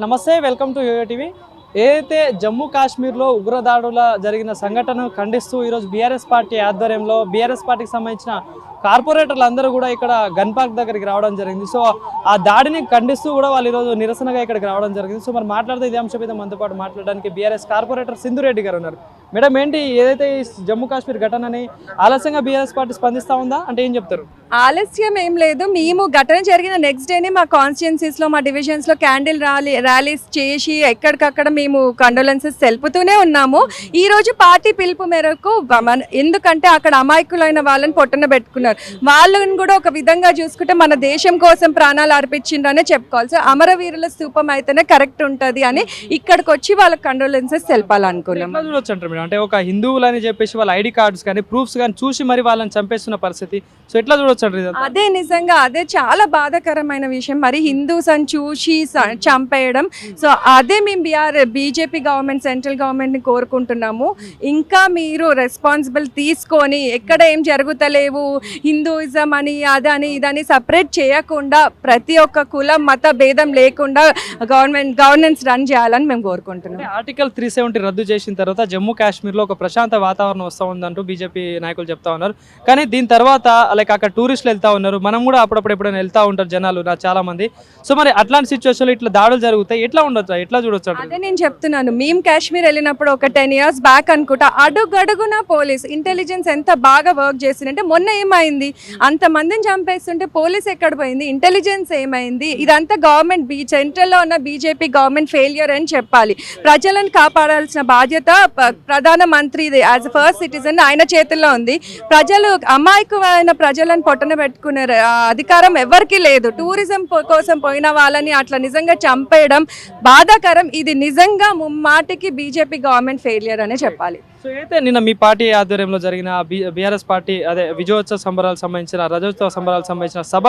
నమస్తే, welcome to yo-yo TV. ఏదైతే జమ్మూ కాశ్మీర్లో ఉగ్రదాడుల జరిగిన సంఘటనను ఖండిస్తూ ఈరోజు బీఆర్ఎస్ పార్టీ ఆధ్వర్యంలో బీఆర్ఎస్ పార్టీకి సంబంధించిన కార్పొరేటర్లు అందరూ కూడా ఇక్కడ గన్ పార్క్ దగ్గరికి రావడం జరిగింది. సో ఆ దాడిని ఖండిస్తూ కూడా వాళ్ళు ఈరోజు నిరసనగా ఇక్కడికి రావడం జరిగింది. సో మరి మాట్లాడితే ఇదే అంశం మీద మనతో పాటు మాట్లాడడానికి బీఆర్ఎస్ కార్పొరేటర్ సింధురెడ్డి గారు ఉన్నారు. మేడం, ఏంటి ఏదైతే ఈ జమ్మూ కాశ్మీర్ ఘటనని ఆలస్యంగా బీఆర్ఎస్ పార్టీ స్పందిస్తూ ఉందా అంటే ఏం చెప్తారు? ఆలస్యం ఏం లేదు. మేము ఘటన జరిగిన నెక్స్ట్ డేనే మా కాన్స్టిట్యున్సీస్లో మా డివిజన్స్లో క్యాండిల్ ర్యాలీస్ చేసి ఎక్కడికక్కడ మేము కండోలెన్సెస్ తెలుపుతూనే ఉన్నాము. ఈరోజు పార్టీ పిలుపు మేరకు ఎందుకంటే అక్కడ అమాయకులైన వాళ్ళని పొట్టన పెట్టుకున్నారు. వాళ్ళని కూడా ఒక విధంగా చూసుకుంటే మన దేశం కోసం ప్రాణాలు అర్పించిండ్రనే చెప్పుకోవాలి. సో అమరవీరుల స్థూపం అయితేనే కరెక్ట్ ఉంటుంది అని ఇక్కడికి వచ్చి వాళ్ళకి కండోలెన్సెస్ తెలపాలనుకున్నాం. అంటే ఒక హిందువులని చెప్పేసి వాళ్ళ ఐడి కార్డ్స్ కానీ ప్రూఫ్స్ కానీ చూసి మరి వాళ్ళని చంపేస్తున్న పరిస్థితి. సో ఎట్లా చూడొచ్చు? అదే నిజంగా అదే చాలా బాధాకరమైన విషయం. మరి హిందూస్ అని చూసి చంపేయడం. సో అదే మేము బీజేపీ గవర్నమెంట్, సెంట్రల్ గవర్నమెంట్ని కోరుకుంటున్నాము. ఇంకా మీరు రెస్పాన్సిబుల్ తీసుకొని ఎక్కడ ఏం జరుగుతలేవు, హిందూయిజం అని అదని ఇదని సపరేట్ చేయకుండా ప్రతి ఒక్క కులం మత భేదం లేకుండా గవర్నెన్స్ రన్ చేయాలని మేము కోరుకుంటున్నాం. ఆర్టికల్ 370 రద్దు చేసిన తర్వాత జమ్మూ కాశ్మీర్లో ఒక ప్రశాంత వాతావరణం వస్తూ ఉందంటూ బీజేపీ నాయకులు చెప్తా ఉన్నారు. కానీ దీని తర్వాత లైక్ అక్కడ టూరిస్టులు వెళ్తా ఉన్నారు, మనం కూడా అప్పుడప్పుడు ఎప్పుడైనా వెళ్తా ఉంటారు జనాలు చాలా మంది. సో మరి అట్లాంటి సిచ్యువేషన్లో ఇట్లా దాడులు జరుగుతాయి, ఎట్లా ఉండొచ్చు, ఎట్లా చూడొచ్చు? అదే నేను చెప్తున్నాను. మేము కాశ్మీర్ వెళ్ళినప్పుడు ఒక 10 years బ్యాక్ అనుకుంటా అడుగడుగున పోలీస్ ఇంటెలిజెన్స్ ఎంత బాగా వర్క్ చేసిందంటే మొన్న ఏమైంది, అంతమందిని చంపేస్తుంటే పోలీస్ ఎక్కడ పోయింది, ఇంటెలిజెన్స్ ఏమైంది? ఇదంతా గవర్నమెంట్ సెంట్రల్లో ఉన్న బీజేపీ గవర్నమెంట్ ఫెయిల్యూర్ అని చెప్పాలి. ప్రజలను కాపాడాల్సిన బాధ్యత ప్రధానమంత్రి యాజ్ ఫస్ట్ సిటిజన్ ఆయన చేతుల్లో ఉంది. ప్రజలు అమాయకమైన ప్రజలను పొట్టన పెట్టుకునే అధికారం ఎవరికి లేదు. టూరిజం కోసం పోయిన వాళ్ళని అట్లా నిజంగా చంపేయడం బాధాకరం. ఇది నిజంగా ముమ్మాటికి బీజేపీ గవర్నమెంట్ ఫెయిలియర్ అనే చెప్పాలి. సో అయితే నిన్న మీ పార్టీ ఆధ్వర్యంలో జరిగిన బీఆర్ఎస్ పార్టీ అదే విజయోత్సవ సంబరాలకు సంబంధించిన రజోత్సవ సంబరాలకు సంబంధించిన సభ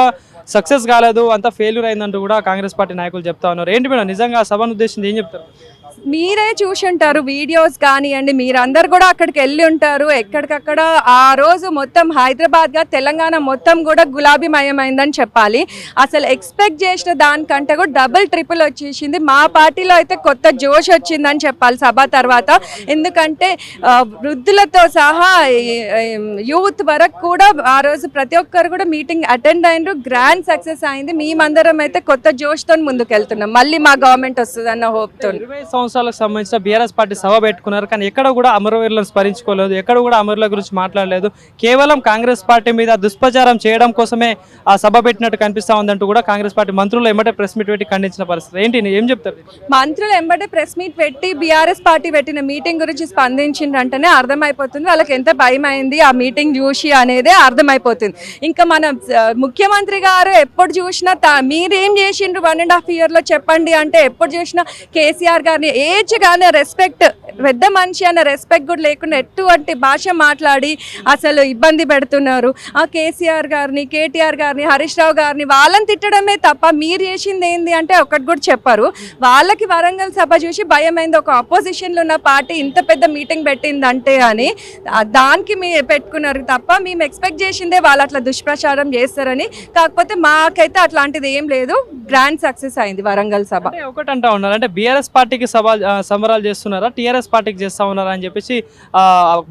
సక్సెస్ కాలేదు, అంతా ఫెయిల్యూర్ అయిందంటూ కూడా కాంగ్రెస్ పార్టీ నాయకులు చెప్తా ఉన్నారు. ఏంటి మేడం నిజంగా ఆ సభను ఉద్దేశించి ఏం చెప్తారు? మీరే చూసి ఉంటారు వీడియోస్ కానివ్వండి, మీరందరూ కూడా అక్కడికి వెళ్ళి ఉంటారు. ఎక్కడికక్కడ ఆ రోజు మొత్తం హైదరాబాద్గా తెలంగాణ మొత్తం కూడా గులాబీమయమైందని చెప్పాలి. అసలు ఎక్స్పెక్ట్ చేసిన దానికంటే కూడా డబుల్ ట్రిపుల్ వచ్చేసింది. మా పార్టీలో అయితే కొత్త జోష్ వచ్చిందని చెప్పాలి సభ తర్వాత. ఎందుకంటే వృద్ధులతో సహా యూత్ వరకు కూడా ఆ రోజు ప్రతి ఒక్కరు కూడా మీటింగ్ అటెండ్ అయినరు. గ్రాండ్ సక్సెస్ అయింది. మేమందరం అయితే కొత్త జోష్తో ముందుకెళ్తున్నాం. మళ్ళీ మా గవర్నమెంట్ వస్తుందన్న హోప్తో. 20 సంవత్సరాలకు సంబంధించిన బీఆర్ఎస్ పార్టీ సభ పెట్టుకున్నారు, కానీ ఎక్కడ కూడా అమరవీరులను స్మరించుకోలేదు, ఎక్కడ కూడా అమరుల గురించి మాట్లాడలేదు. కేవలం కాంగ్రెస్ పార్టీ మీద దుష్ప్రచారం చేయడం కోసమే ఆ సభ పెట్టినట్టు కనిపిస్తా ఉందంటూ కూడా కాంగ్రెస్ పార్టీ మంత్రులు ఎంబటే ప్రెస్ మీట్ పెట్టి ఖండించిన పరిస్థితి. ఏంటి ఏం చెప్తారు? మంత్రులు ఎంబటే ప్రెస్ మీట్ పెట్టి బీఆర్ఎస్ పార్టీ పెట్టిన మీటింగ్ గురించి స్పందించిందంటేనే అర్థమైపోతుంది వాళ్ళకి ఎంత భయం అయింది ఆ మీటింగ్ చూసి అనేదే అర్థమైపోతుంది. ఇంకా మన ముఖ్యమంత్రి గారు ఎప్పుడు చూసినా మీరేం చేసిండ్రు 1.5 yearలో చెప్పండి అంటే ఎప్పుడు చూసినా కేసీఆర్ గారిని ఏజ్ కానీ రెస్పెక్ట్, పెద్ద మనిషి అనే రెస్పెక్ట్ కూడా లేకుండా ఎటువంటి భాష మాట్లాడి అసలు ఇబ్బంది పెడుతున్నారు. ఆ కేసీఆర్ గారిని, కేటీఆర్ గారిని, హరీష్ రావు గారిని వాళ్ళని తిట్టడమే తప్ప మీరు చేసింది ఏంది అంటే ఒకటి కూడా చెప్పారు. వాళ్ళకి వరంగల్ సభ చూసి భయమైంది. ఒక అపోజిషన్లో ఉన్న పార్టీ ఇంత పెద్ద మీటింగ్ పెట్టిందంటే అని దానికి మీరు పెట్టుకున్నారు తప్ప మేము ఎక్స్పెక్ట్ చేసిందే వాళ్ళు అట్లా దుష్ప్రచారం చేస్తారని. కాకపోతే మాకైతే అట్లాంటిది ఏం లేదు. గ్రాండ్ సక్సెస్ అయింది వరంగల్ సభ. ఒకటి అంటా ఉన్నారు అంటే బీఆర్ఎస్ పార్టీకి సంబరాలు చేస్తున్నారా, టీఆర్ఎస్ పార్టీకి చేస్తా ఉన్నారా అని చెప్పేసి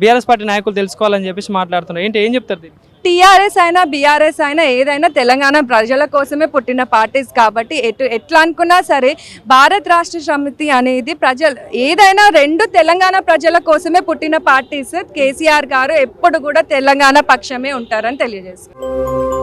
బీఆర్ఎస్ పార్టీ నాయకులు తెలుసుకోవాలని చెప్పేసి మాట్లాడుతున్నారు. ఏంటి ఏం చెప్తారు? టీఆర్ఎస్ అయినా బీఆర్ఎస్ అయినా ఏదైనా తెలంగాణ ప్రజల కోసమే పుట్టిన పార్టీస్ కాబట్టి ఎట్లా అనుకున్నా సరే భారత రాష్ట్ర సమితి అనేది ఏదైనా రెండు తెలంగాణ ప్రజల కోసమే పుట్టిన పార్టీస్. కేసీఆర్ గారు ఎప్పుడు కూడా తెలంగాణ పక్షమే ఉంటారని తెలియజేస్తారు.